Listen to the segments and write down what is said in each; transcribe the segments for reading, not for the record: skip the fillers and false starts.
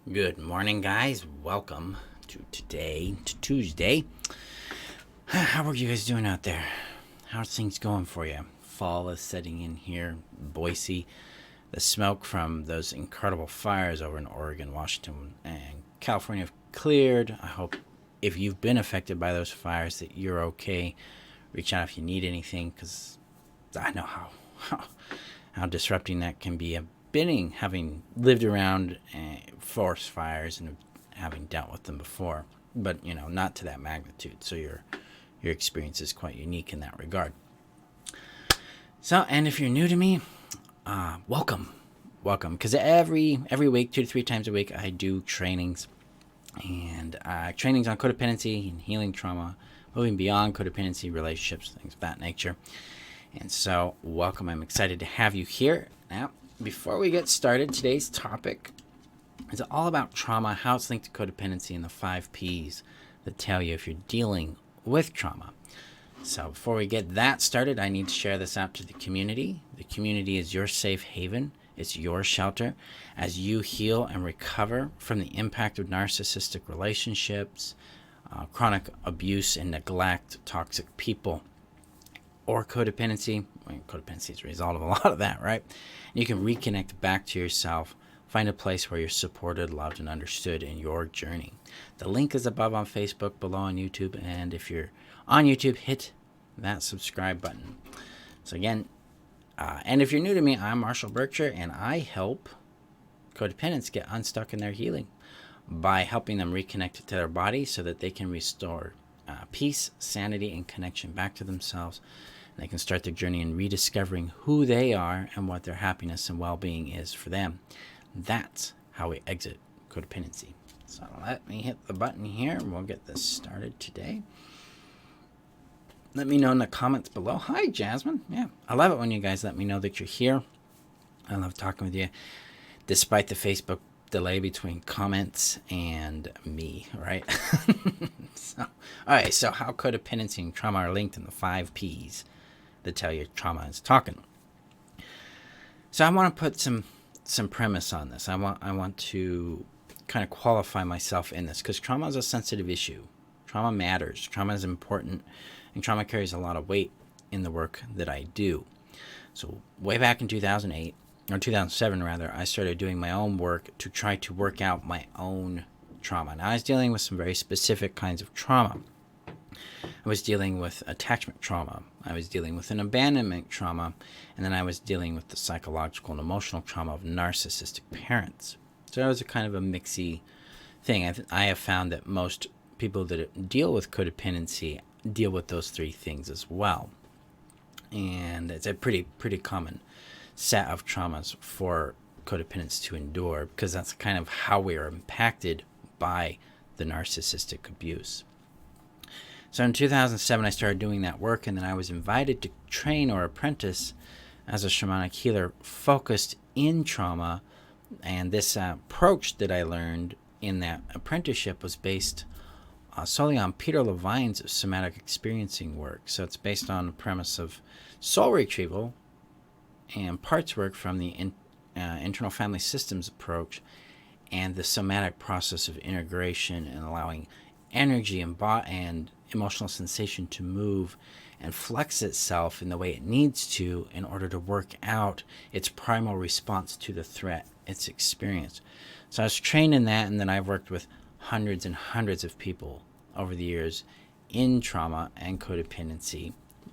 Good morning, guys. Welcome to Tuesday. How are you guys doing out there? How's things going for you? Fall is setting in here, Boise. The smoke from those incredible fires over in Oregon, Washington, and California have cleared. I hope if you've been affected by those fires that you're okay. Reach out if you need anything, because I know how disrupting that can be. Having lived around forest fires and having dealt with them before, but not to that magnitude. So your experience is quite unique in that regard. So, and if you're new to me, welcome, because every week, 2 to 3 times a week, I do trainings and trainings on codependency and healing trauma, moving beyond codependency, relationships, things of that nature. And so, welcome. I'm excited to have you here. Now, before we get started, today's topic is all about trauma, how it's linked to codependency, and the 5 Ps that tell you if you're dealing with trauma. So before we get that started, I need to share this out to the community. The community is your safe haven. It's your shelter as you heal and recover from the impact of narcissistic relationships, chronic abuse and neglect, toxic people, or codependency. Codependency is a result of a lot of that, right? And you can reconnect back to yourself, find a place where you're supported, loved, and understood in your journey. The link is above on Facebook, below on YouTube, and if you're on YouTube, hit that subscribe button. So again, and if you're new to me, I'm Marshall Burtcher, and I help codependents get unstuck in their healing by helping them reconnect to their body so that they can restore peace, sanity, and connection back to themselves. They can start their journey in rediscovering who they are and what their happiness and well-being is for them. That's how we exit codependency. So let me hit the button here and we'll get this started today. Let me know in the comments below. Hi, Jasmine. Yeah, I love it when you guys let me know that you're here. I love talking with you, despite the Facebook delay between comments and me, right? All right, so how codependency and trauma are linked in the 5 Ps that tell you trauma is talking. So I want to put some premise on this. I want to kind of qualify myself in this because trauma is a sensitive issue. Trauma matters. Trauma is important, and trauma carries a lot of weight in the work that I do. So way back in 2008, or 2007 rather, I started doing my own work to try to work out my own trauma. Now I was dealing with some very specific kinds of trauma. I was dealing with attachment trauma. I was dealing with an abandonment trauma. And then I was dealing with the psychological and emotional trauma of narcissistic parents. So it was a kind of a mixy thing. I have found that most people that deal with codependency deal with those 3 things as well. And it's a pretty common set of traumas for codependents to endure because that's kind of how we are impacted by the narcissistic abuse. So in 2007, I started doing that work, and then I was invited to train or apprentice as a shamanic healer focused in trauma. And this approach that I learned in that apprenticeship was based solely on Peter Levine's somatic experiencing work. So it's based on the premise of soul retrieval and parts work from the internal family systems approach and the somatic process of integration and allowing energy and emotional sensation to move and flex itself in the way it needs to in order to work out its primal response to the threat it's experienced. So I was trained in that, and then I've worked with hundreds and hundreds of people over the years in trauma and codependency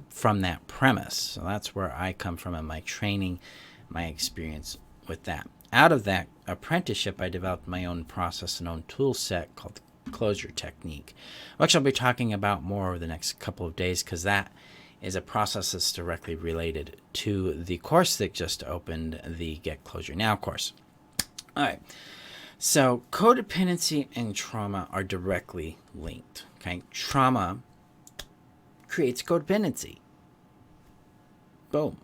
from that premise. So that's where I come from in my training, my experience with that. Out of that apprenticeship, I developed my own process and own tool set called the Closure technique, which I'll be talking about more over the next couple of days because that is a process that's directly related to the course that just opened, the Get Closure Now course. All right, so codependency and trauma are directly linked. Okay, trauma creates codependency. Boom.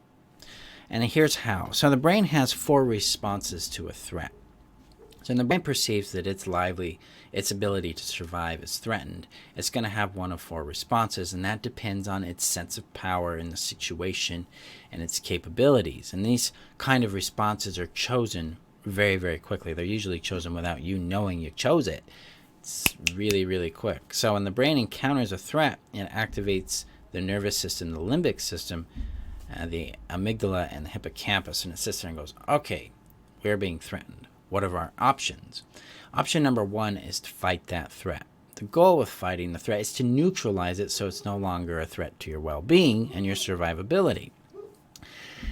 And here's how. So the brain has 4 responses to a threat. So when the brain perceives that its ability to survive is threatened, it's going to have one of 4 responses, and that depends on its sense of power in the situation and its capabilities. And these kind of responses are chosen very, very quickly. They're usually chosen without you knowing you chose it. It's really, really quick. So when the brain encounters a threat, it activates the nervous system, the limbic system, the amygdala, and the hippocampus, and it sits there and goes, okay, we're being threatened. What are our options? Option number one is to fight that threat. The goal with fighting the threat is to neutralize it so it's no longer a threat to your well-being and your survivability.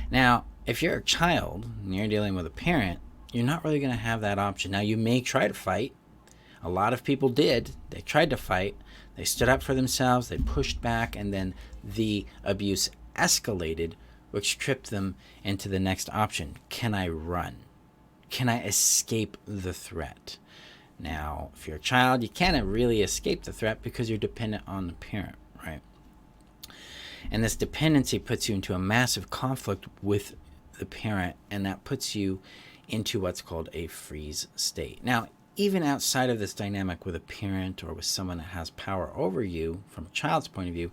Now, if you're a child and you're dealing with a parent, you're not really going to have that option. Now, you may try to fight. A lot of people did. They tried to fight. They stood up for themselves. They pushed back, and then the abuse escalated, which tripped them into the next option. Can I run? Can I escape the threat? Now, if you're a child, you can't really escape the threat because you're dependent on the parent, right? And this dependency puts you into a massive conflict with the parent, and that puts you into what's called a freeze state. Now, even outside of this dynamic with a parent or with someone that has power over you, from a child's point of view,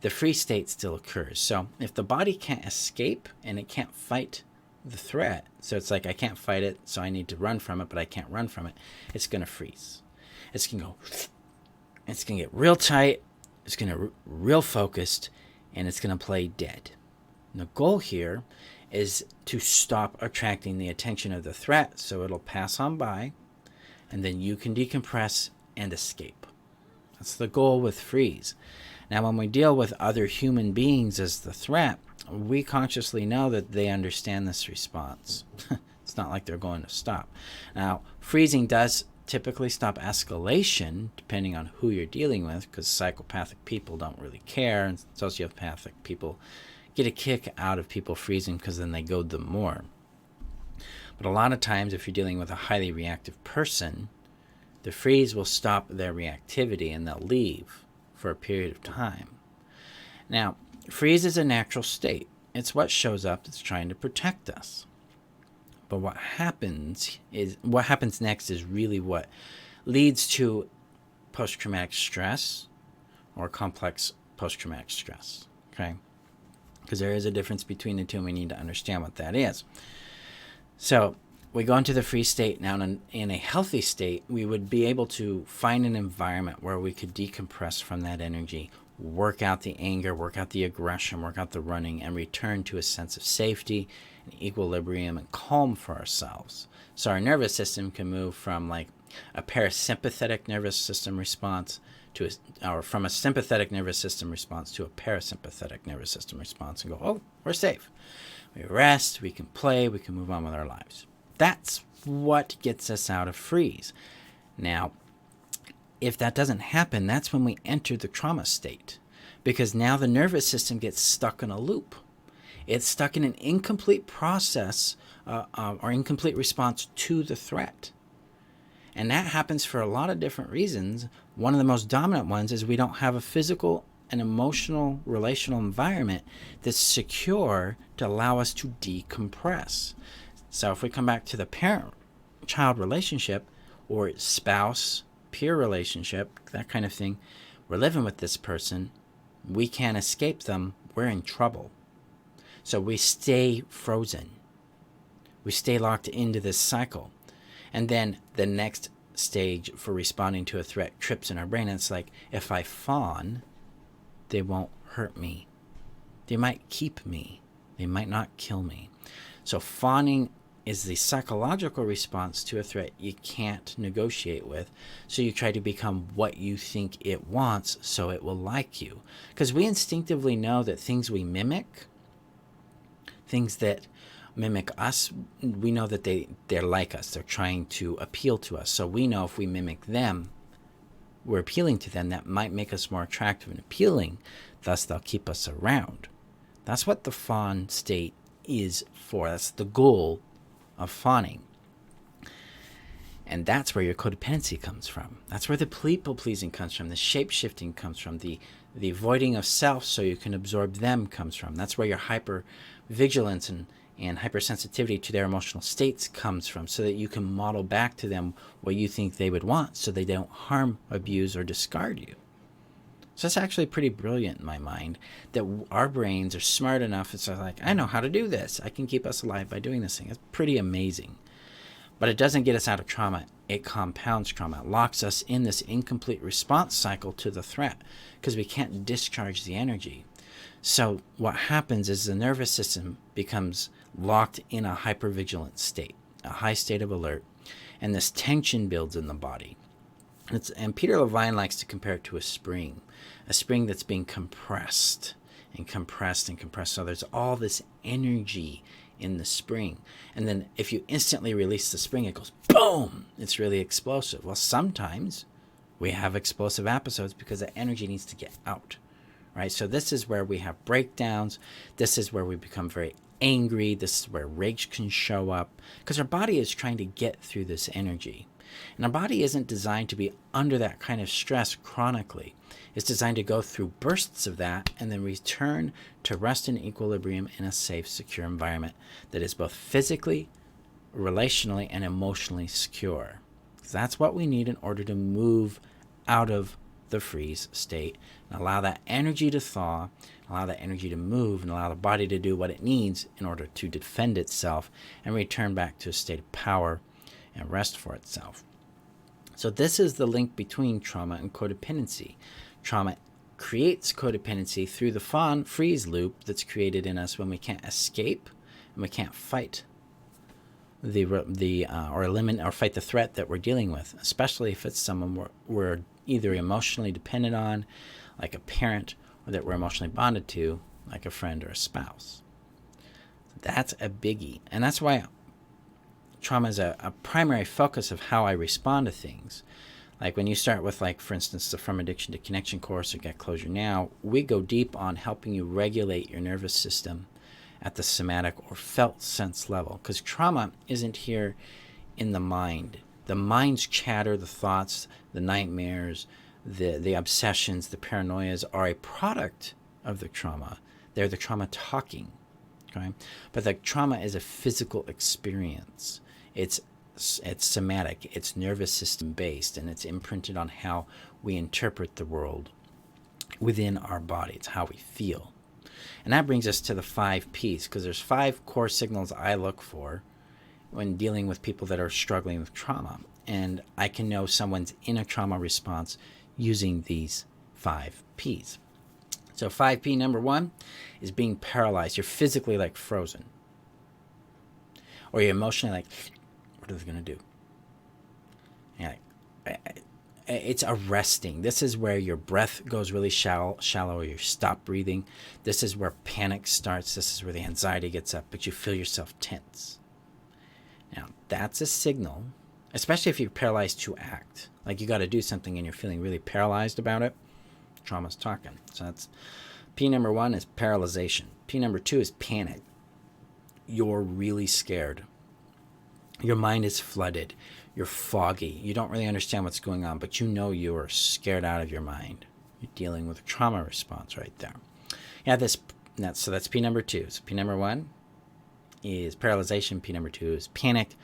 the freeze state still occurs. So if the body can't escape and it can't fight the threat, so it's like I can't fight it, so I need to run from it, but I can't run from it, it's going to freeze. It's going to go, it's going to get real tight, it's going to real focused, and it's going to play dead. And the goal here is to stop attracting the attention of the threat so it'll pass on by, and then you can decompress and escape. That's the goal with freeze. Now, when we deal with other human beings as the threat, we consciously know that they understand this response. It's not like they're going to stop. Now, freezing does typically stop escalation, depending on who you're dealing with, because psychopathic people don't really care, and sociopathic people get a kick out of people freezing because then they goad them more. But a lot of times, if you're dealing with a highly reactive person, the freeze will stop their reactivity and they'll leave for a period of time. Now, freeze is a natural state. It's what shows up that's trying to protect us. But what happens next is really what leads to post-traumatic stress or complex post-traumatic stress. Okay? Because there is a difference between the two, and we need to understand what that is. So we go into the freeze state. Now, in a healthy state, we would be able to find an environment where we could decompress from that energy, work out the anger, work out the aggression, work out the running, and return to a sense of safety and equilibrium and calm for ourselves. So our nervous system can move from like a parasympathetic nervous system response to or from a sympathetic nervous system response to a parasympathetic nervous system response and go, oh, we're safe. We rest, we can play, we can move on with our lives. That's what gets us out of freeze. Now, if that doesn't happen, that's when we enter the trauma state, because now the nervous system gets stuck in a loop. It's stuck in an incomplete process or incomplete response to the threat. And that happens for a lot of different reasons. One of the most dominant ones is we don't have a physical and emotional relational environment that's secure to allow us to decompress. So if we come back to the parent-child relationship or spouse-peer relationship, that kind of thing, we're living with this person, we can't escape them, we're in trouble. So we stay frozen. We stay locked into this cycle. And then the next stage for responding to a threat trips in our brain. And it's like, if I fawn, they won't hurt me. They might keep me. They might not kill me. So fawning is the psychological response to a threat you can't negotiate with. So you try to become what you think it wants so it will like you. Because we instinctively know that things we mimic, things that mimic us, we know that they're like us. They're trying to appeal to us. So we know if we mimic them, we're appealing to them. That might make us more attractive and appealing. Thus, they'll keep us around. That's what the fawn state is for. That's the goal of fawning. And that's where your codependency comes from. That's where the people-pleasing comes from. The shape-shifting comes from. The avoiding of self so you can absorb them comes from. That's where your hyper-vigilance and hypersensitivity to their emotional states comes from, so that you can model back to them what you think they would want so they don't harm, abuse, or discard you. So that's actually pretty brilliant in my mind, that our brains are smart enough. It's like, I know how to do this. I can keep us alive by doing this thing. It's pretty amazing. But it doesn't get us out of trauma. It compounds trauma. It locks us in this incomplete response cycle to the threat because we can't discharge the energy. So what happens is the nervous system becomes locked in a hypervigilant state, a high state of alert, and this tension builds in the body. And Peter Levine likes to compare it to a spring that's being compressed and compressed and compressed. So there's all this energy in the spring. And then if you instantly release the spring, it goes boom! It's really explosive. Well, sometimes we have explosive episodes because the energy needs to get out, right? So this is where we have breakdowns. This is where we become very angry. This is where rage can show up because our body is trying to get through this energy. And our body isn't designed to be under that kind of stress chronically. It's designed to go through bursts of that and then return to rest and equilibrium in a safe, secure environment that is both physically, relationally, and emotionally secure. Because that's what we need in order to move out of the freeze state and allow that energy to thaw, allow that energy to move, and allow the body to do what it needs in order to defend itself and return back to a state of power and rest for itself. So this is the link between trauma and codependency. Trauma creates codependency through the fawn freeze loop that's created in us when we can't escape and we can't fight or eliminate or fight the threat that we're dealing with, especially if it's someone we're either emotionally dependent on, like a parent, or that we're emotionally bonded to, like a friend or a spouse. That's a biggie, and that's why trauma is a primary focus of how I respond to things. Like when you start with, like, for instance, the From Addiction to Connection course or Get Closure Now, we go deep on helping you regulate your nervous system at the somatic or felt sense level. Because trauma isn't here in the mind. The mind's chatter, the thoughts, the nightmares, the obsessions, the paranoias are a product of the trauma. They're the trauma talking. Okay? But the trauma is a physical experience. It's somatic, it's nervous system based, and it's imprinted on how we interpret the world within our body. It's how we feel. And that brings us to the 5 Ps, because there's 5 core signals I look for when dealing with people that are struggling with trauma. And I can know someone's in a trauma response using these 5 Ps. So 5P number 1 is being paralyzed. You're physically like frozen. Or you're emotionally like, what are they going to do? Yeah, it's arresting. This is where your breath goes really shallow, or you stop breathing. This is where panic starts. This is where the anxiety gets up, but you feel yourself tense. Now, that's a signal, especially if you're paralyzed to act. Like you got to do something and you're feeling really paralyzed about it. Trauma's talking. So that's P number 1 is paralyzation. P number 2 is panic. You're really scared. Your mind is flooded. You're foggy. You don't really understand what's going on, but you know you are scared out of your mind. You're dealing with a trauma response right there. Yeah, so that's P number 2. So P number 1 is paralyzation. P number 2 is panic.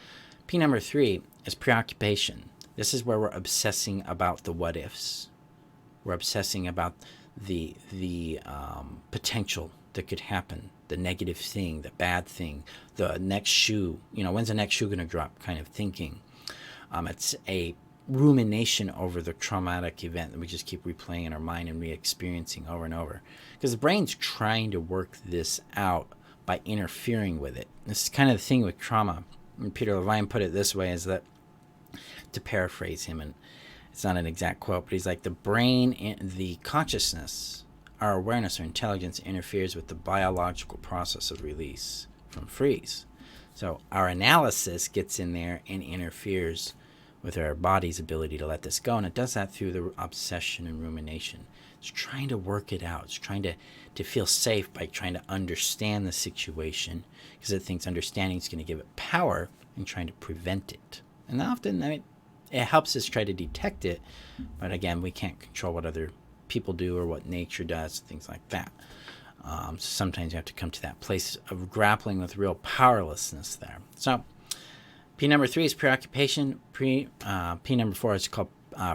P number 3 is preoccupation. This is where we're obsessing about the what ifs. We're obsessing about the potential that could happen, the negative thing, the bad thing, the next shoe, when's the next shoe going to drop kind of thinking. It's a rumination over the traumatic event that we just keep replaying in our mind and re-experiencing over and over. Because the brain's trying to work this out by interfering with it. This is kind of the thing with trauma. And Peter Levine put it this way, is that, to paraphrase him, and it's not an exact quote, but he's like, the brain and the consciousness, our awareness or intelligence, interferes with the biological process of release from freeze. So our analysis gets in there and interferes with our body's ability to let this go. And it does that through the obsession and rumination. It's trying to work it out. It's trying to feel safe by trying to understand the situation, because it thinks understanding is going to give it power and trying to prevent it. And often, it helps us try to detect it, but again, we can't control what other people do or what nature does, things like that. So sometimes you have to come to that place of grappling with real powerlessness there. So P number 3 is preoccupation. P number 4 is called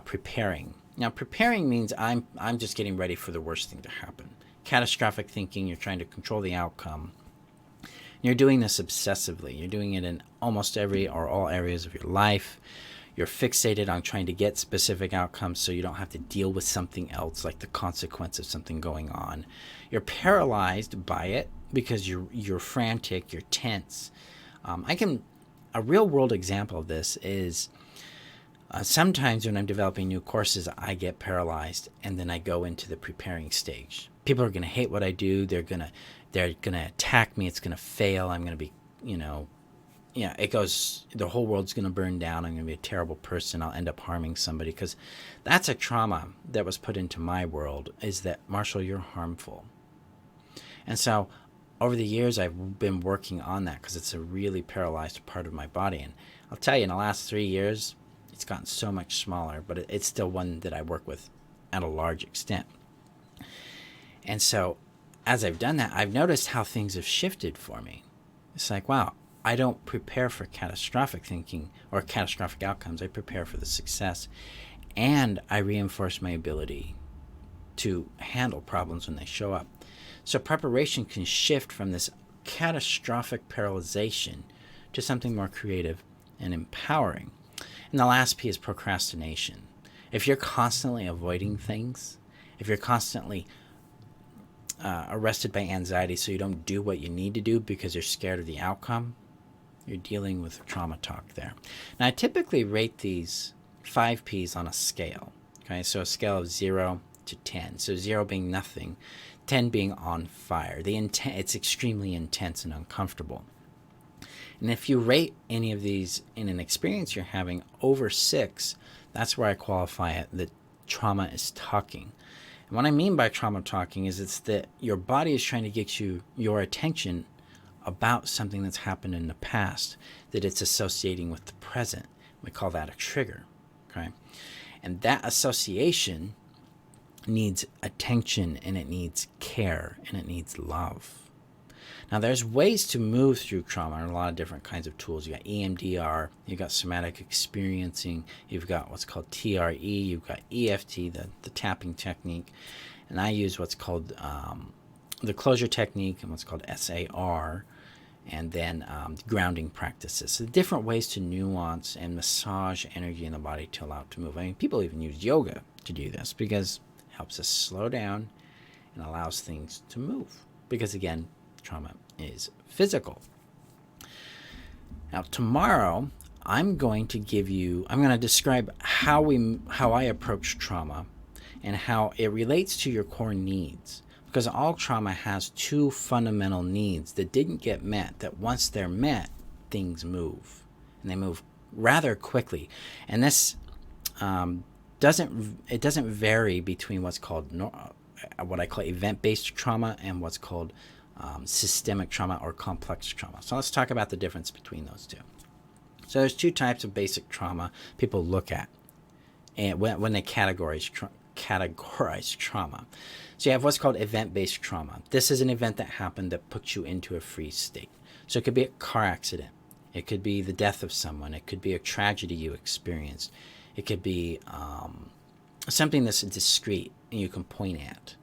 preparing. Now, preparing means I'm just getting ready for the worst thing to happen. Catastrophic thinking, you're trying to control the outcome. You're doing this obsessively. You're doing it in almost every or all areas of your life. You're fixated on trying to get specific outcomes so you don't have to deal with something else, like the consequence of something going on. You're paralyzed by it because you're frantic, you're tense. A real world example of this is sometimes when I'm developing new courses, I get paralyzed and then I go into the preparing stage. People are going to hate what I do. They're gonna attack me. It's going to fail. I'm going to be, it goes, the whole world's going to burn down. I'm going to be a terrible person. I'll end up harming somebody, because that's a trauma that was put into my world, is that, Marshall, you're harmful. And so over the years, I've been working on that because it's a really paralyzed part of my body. And I'll tell you, in the last 3 years, it's gotten so much smaller, but it's still one that I work with at a large extent. And so as I've done that, I've noticed how things have shifted for me. It's like, wow, I don't prepare for catastrophic thinking or catastrophic outcomes. I prepare for the success, and I reinforce my ability to handle problems when they show up. So preparation can shift from this catastrophic paralyzation to something more creative and empowering. And the last P is procrastination. If you're constantly avoiding things, if you're constantly arrested by anxiety so you don't do what you need to do because you're scared of the outcome, you're dealing with trauma talk there. Now, I typically rate these 5 Ps on a scale. Okay, so a scale of 0 to 10. So 0 being nothing, 10 being on fire. It's extremely intense and uncomfortable. And if you rate any of these in an experience you're having over 6, that's where I qualify it that trauma is talking. And what I mean by trauma talking is it's that your body is trying to get your attention about something that's happened in the past that it's associating with the present. We call that a trigger. Okay? And that association needs attention, and it needs care, and it needs love. Now, there's ways to move through trauma, and a lot of different kinds of tools. You got EMDR, you've got somatic experiencing, you've got what's called TRE, you've got EFT, the tapping technique, and I use what's called the closure technique and what's called SAR, and then grounding practices. So different ways to nuance and massage energy in the body to allow it to move. I mean, people even use yoga to do this because it helps us slow down and allows things to move. Because again, trauma is physical. Now, tomorrow, I'm going to describe how I approach trauma and how it relates to your core needs. Because all trauma has 2 fundamental needs that didn't get met, that once they're met, things move. And they move rather quickly. And this doesn't vary between what's called what I call event-based trauma and what's called systemic trauma or complex trauma. So let's talk about the difference between those two. So there's 2 types of basic trauma people look at and when they categorize trauma. So you have what's called event-based trauma. This is an event that happened that puts you into a freeze state. So it could be a car accident. It could be the death of someone. It could be a tragedy you experienced. It could be something that's discrete and you can point at,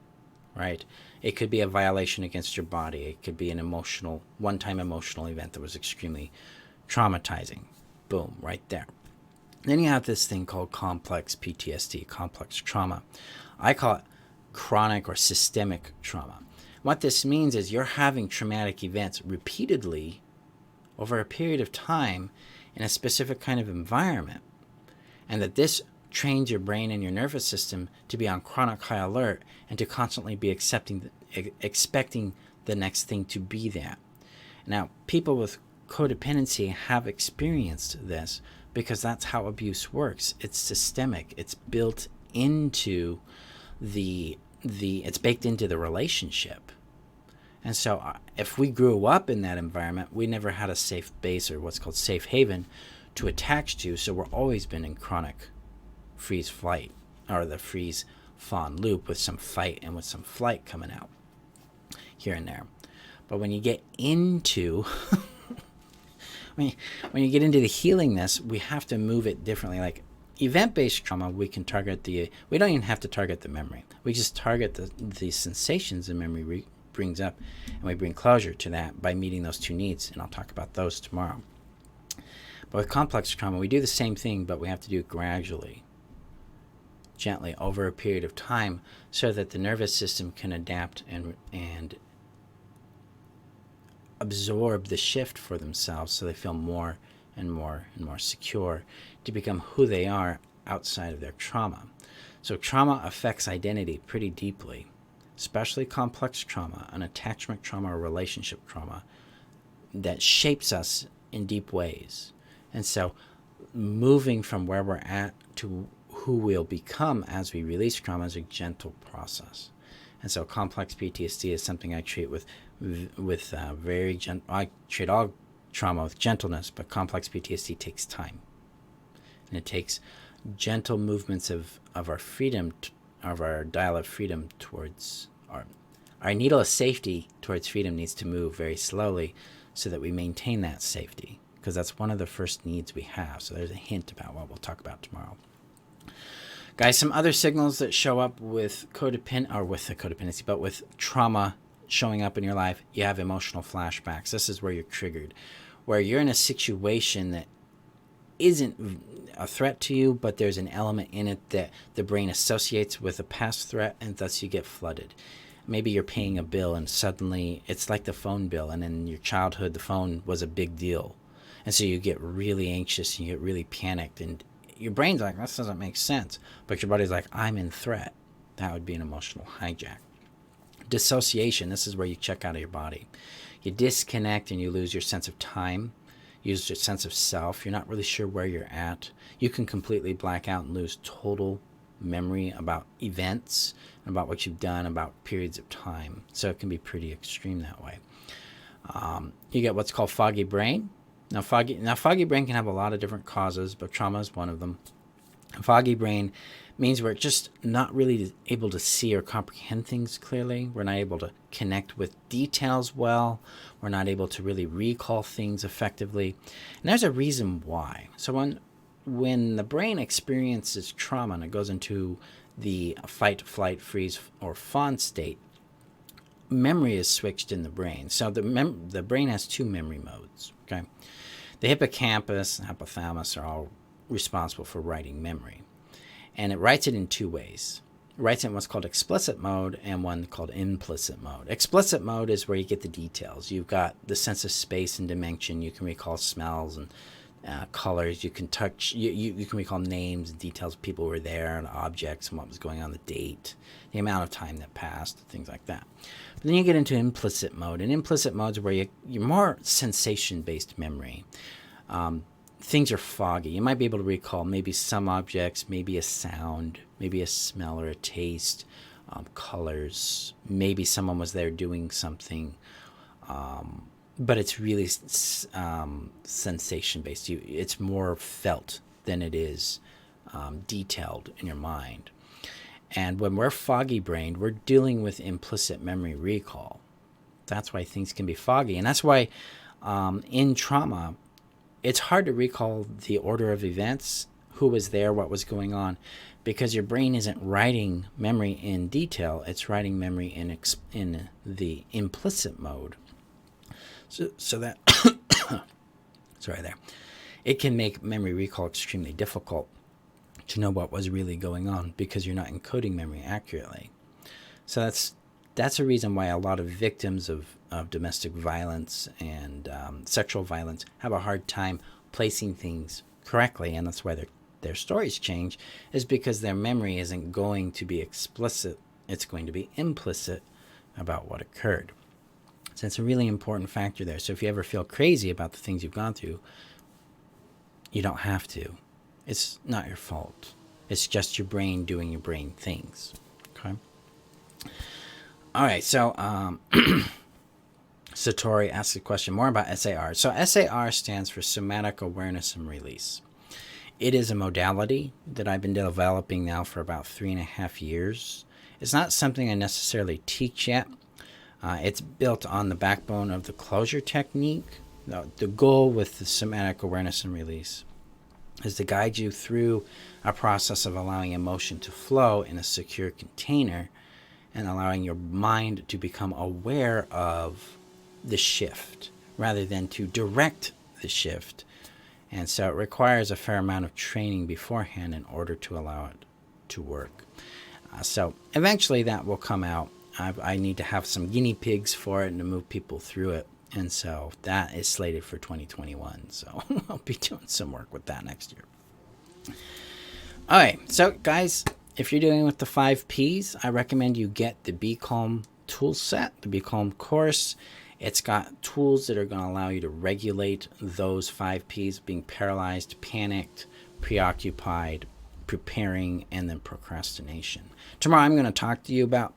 right? It could be a violation against your body. It could be an one-time emotional event that was extremely traumatizing. Boom, right there. Then you have this thing called complex PTSD, complex trauma. I call it chronic or systemic trauma. What this means is you're having traumatic events repeatedly over a period of time in a specific kind of environment, and that this trains your brain and your nervous system to be on chronic high alert and to constantly be expecting the next thing to be that. Now, people with codependency have experienced this because that's how abuse works. It's systemic. It's built into it's baked into the relationship. And so if we grew up in that environment, we never had a safe base or what's called safe haven to attach to, so we're always been in chronic freeze flight or the freeze fawn loop with some fight and with some flight coming out here and there. But when you get into when you get into the healing this, we have to move it differently. Like event-based trauma, we can target we don't even have to target the memory. We just target the sensations the memory brings up, and we bring closure to that by meeting those two needs, and I'll talk about those tomorrow. But with complex trauma, we do the same thing, but we have to do it gradually, gently, over a period of time, so that the nervous system can adapt and absorb the shift for themselves, so they feel more and more and more secure to become who they are outside of their trauma. So trauma affects identity pretty deeply, especially complex trauma, an attachment trauma or relationship trauma that shapes us in deep ways. And so moving from where we're at to who we'll become as we release trauma is a gentle process. And so complex PTSD is something I treat with very gentle. I treat all trauma with gentleness, but complex PTSD takes time. And it takes gentle movements of our freedom, of our dial of freedom towards our needle of safety towards freedom needs to move very slowly so that we maintain that safety, because that's one of the first needs we have. So there's a hint about what we'll talk about tomorrow. Guys, some other signals that show up with codependency, but with trauma showing up in your life, you have emotional flashbacks. This is where you're triggered, where you're in a situation that isn't a threat to you, but there's an element in it that the brain associates with a past threat, and thus you get flooded. Maybe you're paying a bill and suddenly it's like the phone bill, and in your childhood the phone was a big deal. And so you get really anxious and you get really panicked, and your brain's like, this doesn't make sense. But your body's like, I'm in threat. That would be an emotional hijack. Dissociation, this is where you check out of your body. You disconnect and you lose your sense of time, you lose your sense of self. You're not really sure where you're at. You can completely black out and lose total memory about events, about what you've done, about periods of time. So it can be pretty extreme that way. You get what's called foggy brain. Now foggy brain can have a lot of different causes, but trauma is one of them. Foggy brain means we're just not really able to see or comprehend things clearly. We're not able to connect with details well. We're not able to really recall things effectively. And there's a reason why. So when the brain experiences trauma and it goes into the fight, flight, freeze, or fawn state, memory is switched in the brain. So the brain has two memory modes. Okay, the hippocampus and hypothalamus are all responsible for writing memory, and it writes it in two ways. It writes it in what's called explicit mode and one called implicit mode. Explicit mode is where you get the details. You've got the sense of space and dimension. You can recall smells and colors. You can touch. You can recall names and details of people who were there and objects and what was going on, the date, the amount of time that passed, things like that. But then you get into implicit mode, and implicit mode is where you're more sensation-based memory. Things are foggy. You might be able to recall maybe some objects, maybe a sound, maybe a smell or a taste, colors. Maybe someone was there doing something. But it's really sensation-based. It's more felt than it is detailed in your mind. And when we're foggy-brained, we're dealing with implicit memory recall. That's why things can be foggy. And that's why in trauma, it's hard to recall the order of events, who was there, what was going on, because your brain isn't writing memory in detail. It's writing memory in the implicit mode. So that, it can make memory recall extremely difficult to know what was really going on because you're not encoding memory accurately. So that's a reason why a lot of victims of domestic violence and sexual violence have a hard time placing things correctly, and that's why their stories change, is because their memory isn't going to be explicit, it's going to be implicit about what occurred. So it's a really important factor there. So if you ever feel crazy about the things you've gone through, you don't have to. It's not your fault. It's just your brain doing your brain things. Okay? All right, so Satori asks a question more about SAR. So SAR stands for Somatic Awareness and Release. It is a modality that I've been developing now for about 3.5 years. It's not something I necessarily teach yet. It's built on the backbone of the closure technique. The goal with the Somatic Awareness and Release is to guide you through a process of allowing emotion to flow in a secure container and allowing your mind to become aware of the shift rather than to direct the shift. And so it requires a fair amount of training beforehand in order to allow it to work. So eventually that will come out. I need to have some guinea pigs for it and to move people through it. And so that is slated for 2021. So I'll be doing some work with that next year. All right. So guys, if you're dealing with the 5 Ps, I recommend you get the Be Calm tool set, the Be Calm course. It's got tools that are going to allow you to regulate those 5 Ps, being paralyzed, panicked, preoccupied, preparing, and then procrastination. Tomorrow I'm going to talk to you about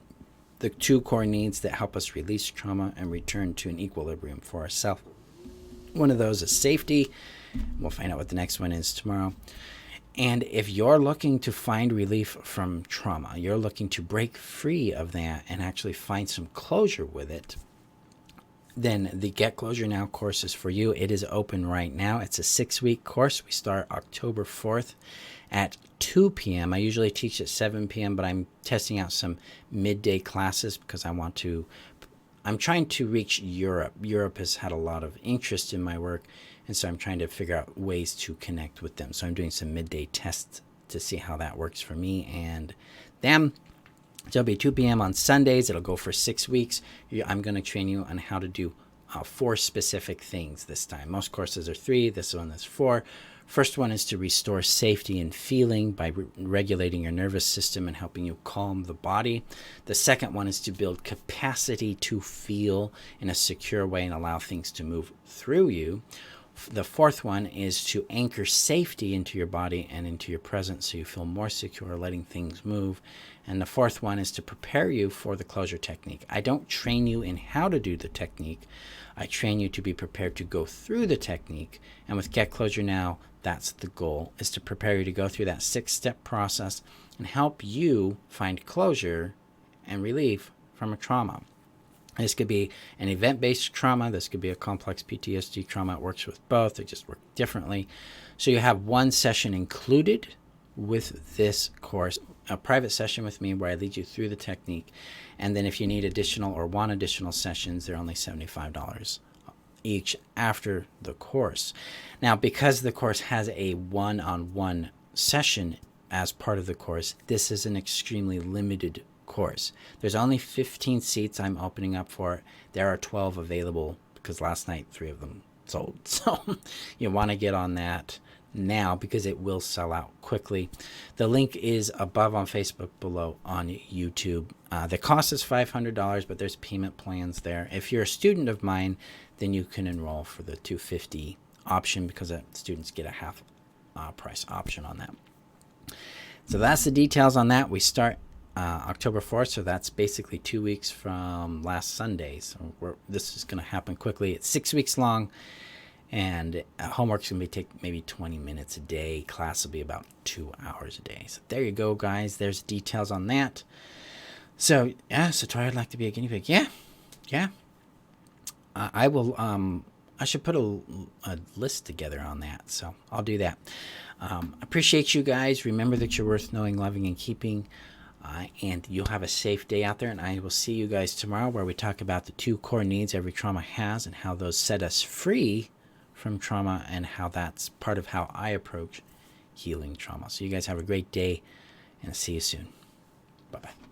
the 2 core needs that help us release trauma and return to an equilibrium for ourselves. One of those is safety. We'll find out what the next one is tomorrow. And if you're looking to find relief from trauma, you're looking to break free of that and actually find some closure with it, then the Get Closure Now course is for you. It is open right now. It's a 6-week course. We start October 4th at 2 p.m. I usually teach at 7 p.m., but I'm testing out some midday classes because I'm trying to reach Europe. Europe has had a lot of interest in my work, and so I'm trying to figure out ways to connect with them. So I'm doing some midday tests to see how that works for me and them. So it'll be 2 p.m. on Sundays. It'll go for 6 weeks. I'm going to train you on how to do 4 specific things this time. Most courses are 3. This one is 4. First one is to restore safety and feeling by regulating your nervous system and helping you calm the body. The second one is to build capacity to feel in a secure way and allow things to move through you. The fourth one is to anchor safety into your body and into your presence so you feel more secure letting things move. And the fourth one is to prepare you for the closure technique. I don't train you in how to do the technique. I train you to be prepared to go through the technique. And with Get Closure Now, that's the goal, is to prepare you to go through that 6-step process and help you find closure and relief from a trauma. This could be an event-based trauma. This could be a complex PTSD trauma. It works with both. They just work differently. So you have one session included with this course, a private session with me where I lead you through the technique. And then if you need additional or want additional sessions, they're only $75 each after the course. Now, because the course has a one-on-one session as part of the course, this is an extremely limited course. There's only 15 seats I'm opening up for. There are 12 available because last night 3 of them sold. So you want to get on that now because it will sell out quickly. The link is above on Facebook, below on YouTube. The cost is $500, but there's payment plans there. If you're a student of mine, then you can enroll for the $250 option because students get a half price option on that. So that's the details on that. We start October 4th, so that's basically 2 weeks from last Sunday. So this is going to happen quickly. It's 6 weeks long, and homework's going to take maybe 20 minutes a day. Class will be about 2 hours a day. So there you go, guys. There's details on that. So, yeah, so Troy, I'd like to be a guinea pig. Yeah. I will, I should put a list together on that, so I'll do that. Appreciate you guys. Remember that you're worth knowing, loving, and keeping. And you'll have a safe day out there. And I will see you guys tomorrow where we talk about the 2 core needs every trauma has and how those set us free from trauma and how that's part of how I approach healing trauma. So you guys have a great day and see you soon. Bye-bye.